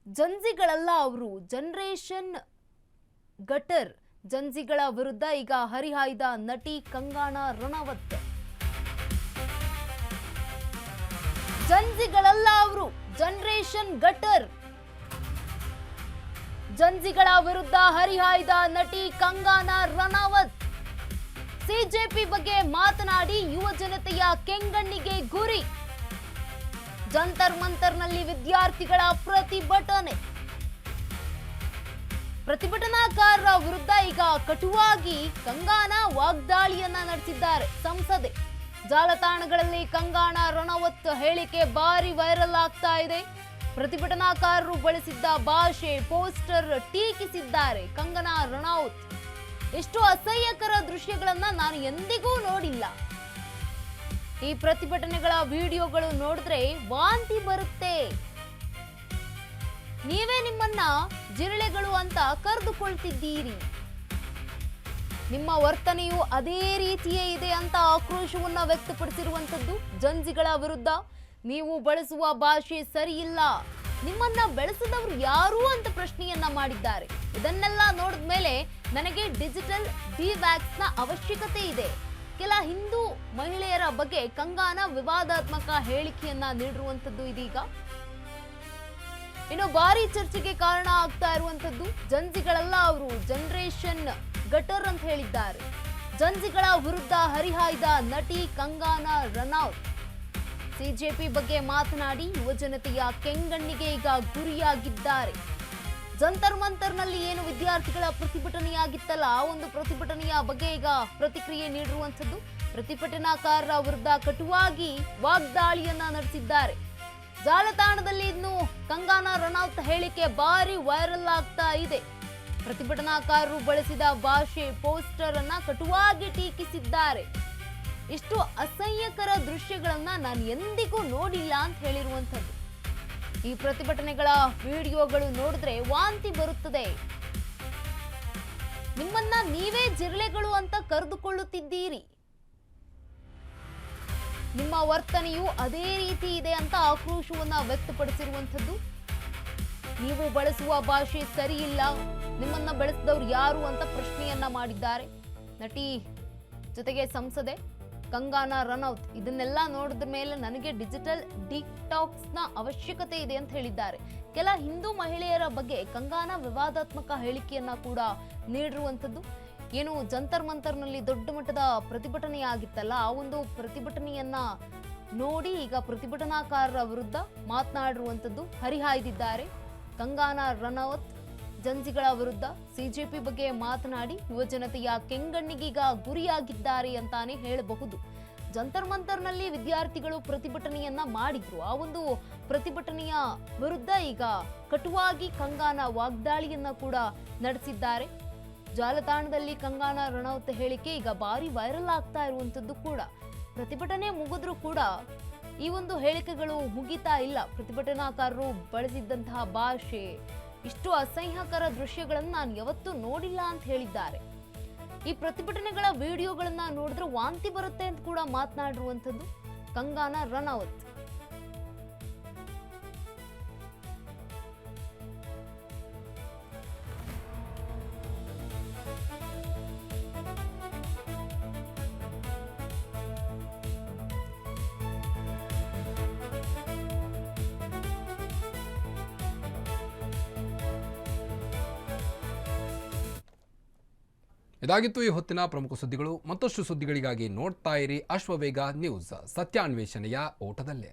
ಜಂಜಿಗಳಲ್ಲ ಅವರು generation gutter ಜಂಜಿಗಳ ವಿರುದ್ಧ ಈಗ ಹರಿಹಾಯ್ದ ನಟಿ ಕಂಗಾನಾ ರಣಾವತ್. ಜಂಜಿಗಳಲ್ಲ ಅವರು ಜನರೇಷನ್ ಗಟರ್ ಜಂಜಿಗಳ ವಿರುದ್ಧ ಹರಿಹಾಯ್ದ ನಟಿ ಕಂಗಾನಾ ರಣಾವತ್. ಸಿಜೆಪಿ ಬಗ್ಗೆ ಮಾತನಾಡಿ ಯುವ ಜನತೆಯ ಕೆಂಗಣ್ಣಿಗೆ ಗುರಿ. ಜಂತರ್ ಮಂತರ್ನಲ್ಲಿ ವಿದ್ಯಾರ್ಥಿಗಳ ಪ್ರತಿಭಟನೆ. ಪ್ರತಿಭಟನಾಕಾರರ ವಿರುದ್ಧ ಈಗ ಕಟುವಾಗಿ ಕಂಗಾನಾ ವಾಗ್ದಾಳಿಯನ್ನ ನಡೆಸಿದ್ದಾರೆ ಸಂಸದೆ. ಜಾಲತಾಣಗಳಲ್ಲಿ ಕಂಗಾನಾ ರಣಾವತ್ ಹೇಳಿಕೆ ಭಾರಿ ವೈರಲ್ ಆಗ್ತಾ ಇದೆ. ಪ್ರತಿಭಟನಾಕಾರರು ಬಳಸಿದ್ದ ಭಾಷೆ, ಪೋಸ್ಟರ್ ಟೀಕಿಸಿದ್ದಾರೆ ಕಂಗಾನಾ ರಣಾವತ್. ಎಷ್ಟು ಅಸಹ್ಯಕರ ದೃಶ್ಯಗಳನ್ನ ನಾನು ಎಂದಿಗೂ ನೋಡಿಲ್ಲ. ಈ ಪ್ರತಿಭಟನೆಗಳ ವಿಡಿಯೋಗಳು ನೋಡಿದ್ರೆ ವಾಂತಿ ಬರುತ್ತೆ. ನೀವೇ ನಿಮ್ಮನ್ನ ಜಿರಳೆಗಳು ಅಂತ ಕರೆದುಕೊಳ್ತಿದ್ದೀರಿ. ನಿಮ್ಮ ವರ್ತನೆಯು ಅದೇ ರೀತಿಯೇ ಇದೆ ಅಂತ ಆಕ್ರೋಶವನ್ನ ವ್ಯಕ್ತಪಡಿಸಿರುವಂತದ್ದು ಜಂಜಿಗಳ ವಿರುದ್ಧ. ನೀವು ಬಳಸುವ ಭಾಷೆ ಸರಿಯಿಲ್ಲ, ನಿಮ್ಮನ್ನ ಬೆಳೆಸಿದವರು ಯಾರು ಅಂತ ಪ್ರಶ್ನೆಯನ್ನ ಮಾಡಿದ್ದಾರೆ. ಇದನ್ನೆಲ್ಲ ನೋಡಿದ ಮೇಲೆ ನನಗೆ ಡಿಜಿಟಲ್ ಡಿವ್ಯಾಕ್ಸ್ ನ ಅವಶ್ಯಕತೆ ಇದೆ. ಕೆಲ ಹಿಂದೂ ಮಹಿಳೆಯರ ಬಗ್ಗೆ ಕಂಗಾನಾ ವಿವಾದಾತ್ಮಕ ಹೇಳಿಕೆಯನ್ನ ನೀಡಿರುವಂತದ್ದು ಇದೀಗ ಇನ್ನು ಭಾರಿ ಚರ್ಚೆಗೆ ಕಾರಣ ಆಗ್ತಾ ಇರುವಂತದ್ದು. ಜಂಜಿಗಳಲ್ಲ ಅವರು ಜನರೇಷನ್ ಗಟರ್ ಅಂತ ಹೇಳಿದ್ದಾರೆ. ಜಂಜಿಗಳ ವಿರುದ್ಧ ಹರಿಹಾಯ್ದ ನಟಿ ಕಂಗಾನಾ ರಣಾವತ್. ಸಿಜೆಪಿ ಬಗ್ಗೆ ಮಾತನಾಡಿ ಯುವಜನತೆಯ ಕೆಂಗಣ್ಣಿಗೆ ಈಗ ಗುರಿಯಾಗಿದ್ದಾರೆ. ಜಂತರ್ ಮಂತರ್ನಲ್ಲಿ ಏನು ವಿದ್ಯಾರ್ಥಿಗಳ ಪ್ರತಿಭಟನೆಯಾಗಿತ್ತಲ್ಲ, ಆ ಒಂದು ಪ್ರತಿಭಟನೆಯ ಬಗ್ಗೆ ಈಗ ಪ್ರತಿಕ್ರಿಯೆ ನೀಡಿರುವಂತದ್ದು. ಪ್ರತಿಭಟನಾಕಾರರ ವಿರುದ್ಧ ಕಟುವಾಗಿ ವಾಗ್ದಾಳಿಯನ್ನ ನಡೆಸಿದ್ದಾರೆ. ಜಾಲತಾಣದಲ್ಲಿ ಇನ್ನು ಕಂಗಾನಾ ರಣಾವತ್ ಹೇಳಿಕೆ ಭಾರಿ ವೈರಲ್ ಆಗ್ತಾ ಇದೆ. ಪ್ರತಿಭಟನಾಕಾರರು ಬಳಸಿದ ಭಾಷೆ, ಪೋಸ್ಟರ್ ಅನ್ನ ಕಟುವಾಗಿ ಟೀಕಿಸಿದ್ದಾರೆ. ಇಷ್ಟು ಅಸಹ್ಯಕರ ದೃಶ್ಯಗಳನ್ನ ನಾನು ಎಂದಿಗೂ ನೋಡಿಲ್ಲ ಅಂತ ಹೇಳಿರುವಂತದ್ದು. ಈ ಪ್ರತಿಭಟನೆಗಳ ವಿಡಿಯೋಗಳು ನೋಡಿದ್ರೆ ವಾಂತಿ ಬರುತ್ತದೆ. ನಿಮ್ಮನ್ನ ನೀವೇ ಜಿರಳೆಗಳು ಅಂತ ಕರೆದುಕೊಳ್ಳುತ್ತಿದ್ದೀರಿ. ನಿಮ್ಮ ವರ್ತನೆಯು ಅದೇ ರೀತಿ ಇದೆ ಅಂತ ಆಕ್ರೋಶವನ್ನ ವ್ಯಕ್ತಪಡಿಸಿರುವಂತದ್ದು. ನೀವು ಬಳಸುವ ಭಾಷೆ ಸರಿಯಿಲ್ಲ, ನಿಮ್ಮನ್ನ ಬೆಳೆಸಿದವರು ಯಾರು ಅಂತ ಪ್ರಶ್ನೆಯನ್ನ ಮಾಡಿದ್ದಾರೆ ನಟಿ ಜೊತೆಗೆ ಸಂಸದೆ ಕಂಗಾನಾ ರಣಾವತ್. ಇದನ್ನೆಲ್ಲ ನೋಡಿದ ಮೇಲೆ ನನಗೆ ಡಿಜಿಟಲ್ ಡಿಟಾಕ್ಸ್ ನ ಅವಶ್ಯಕತೆ ಇದೆ ಅಂತ ಹೇಳಿದ್ದಾರೆ. ಕೆಲ ಹಿಂದೂ ಮಹಿಳೆಯರ ಬಗ್ಗೆ ಕಂಗಾನಾ ವಿವಾದಾತ್ಮಕ ಹೇಳಿಕೆಯನ್ನ ಕೂಡ ನೀಡಿರುವಂತದ್ದು. ಏನು ಜಂತರ್ ಮಂತರ್ನಲ್ಲಿ ದೊಡ್ಡ ಮಟ್ಟದ ಪ್ರತಿಭಟನೆ ಆಗಿತ್ತಲ್ಲ, ಆ ಒಂದು ಪ್ರತಿಭಟನೆಯನ್ನ ನೋಡಿ ಈಗ ಪ್ರತಿಭಟನಾಕಾರರ ವಿರುದ್ಧ ಮಾತನಾಡಿರುವಂತದ್ದು, ಹರಿಹಾಯ್ದಿದ್ದಾರೆ ಕಂಗಾನಾ ರಣಾವತ್. ಜಂಜಿಗಳ ವಿರುದ್ಧ ಸಿಜೆಪಿ ಬಗ್ಗೆ ಮಾತನಾಡಿ ಯುವಜನತೆಯ ಕೆಂಗಣ್ಣಿಗೀಗ ಗುರಿಯಾಗಿದ್ದಾರೆ ಅಂತಾನೆ ಹೇಳಬಹುದು. ಜಂತರ್ ಮಂತರ್ನಲ್ಲಿ ವಿದ್ಯಾರ್ಥಿಗಳು ಪ್ರತಿಭಟನೆಯನ್ನ ಮಾಡಿದ್ರು. ಆ ಒಂದು ಪ್ರತಿಭಟನೆಯ ವಿರುದ್ಧ ಈಗ ಕಟುವಾಗಿ ಕಂಗಾನಾ ವಾಗ್ದಾಳಿಯನ್ನ ಕೂಡ ನಡೆಸಿದ್ದಾರೆ. ಜಾಲತಾಣದಲ್ಲಿ ಕಂಗಾನಾ ರಣಾವತ್ ಹೇಳಿಕೆ ಈಗ ಭಾರಿ ವೈರಲ್ ಆಗ್ತಾ ಇರುವಂತದ್ದು ಕೂಡ. ಪ್ರತಿಭಟನೆ ಮುಗಿದ್ರೂ ಕೂಡ ಈ ಒಂದು ಹೇಳಿಕೆಗಳು ಮುಗಿತಾ ಇಲ್ಲ. ಪ್ರತಿಭಟನಾಕಾರರು ಬಳಸಿದ್ದಂತಹ ಭಾಷೆ, ಇಷ್ಟು ಅಸಹ್ಯಕರ ದೃಶ್ಯಗಳನ್ನು ನಾನು ಯಾವತ್ತೂ ನೋಡಿಲ್ಲ ಅಂತ ಹೇಳಿದ್ದಾರೆ. ಈ ಪ್ರತಿಭಟನೆಗಳ ವಿಡಿಯೋಗಳನ್ನ ನೋಡಿದ್ರೆ ವಾಂತಿ ಬರುತ್ತೆ ಅಂತ ಕೂಡ ಮಾತನಾಡಿರುವಂತದ್ದು ಕಂಗಾನಾ ರಣಾವತ್. ಇದಾಗಿತ್ತು ಈ ಹೊತ್ತಿನ ಪ್ರಮುಖ ಸುದ್ದಿಗಳು. ಮತ್ತಷ್ಟು ಸುದ್ದಿಗಳಿಗಾಗಿ ನೋಡ್ತಾ ಇರಿ ಅಶ್ವವೇಗ ನ್ಯೂಸ್, ಸತ್ಯಾನ್ವೇಷಣೆಯ ಓಟದಲ್ಲೇ.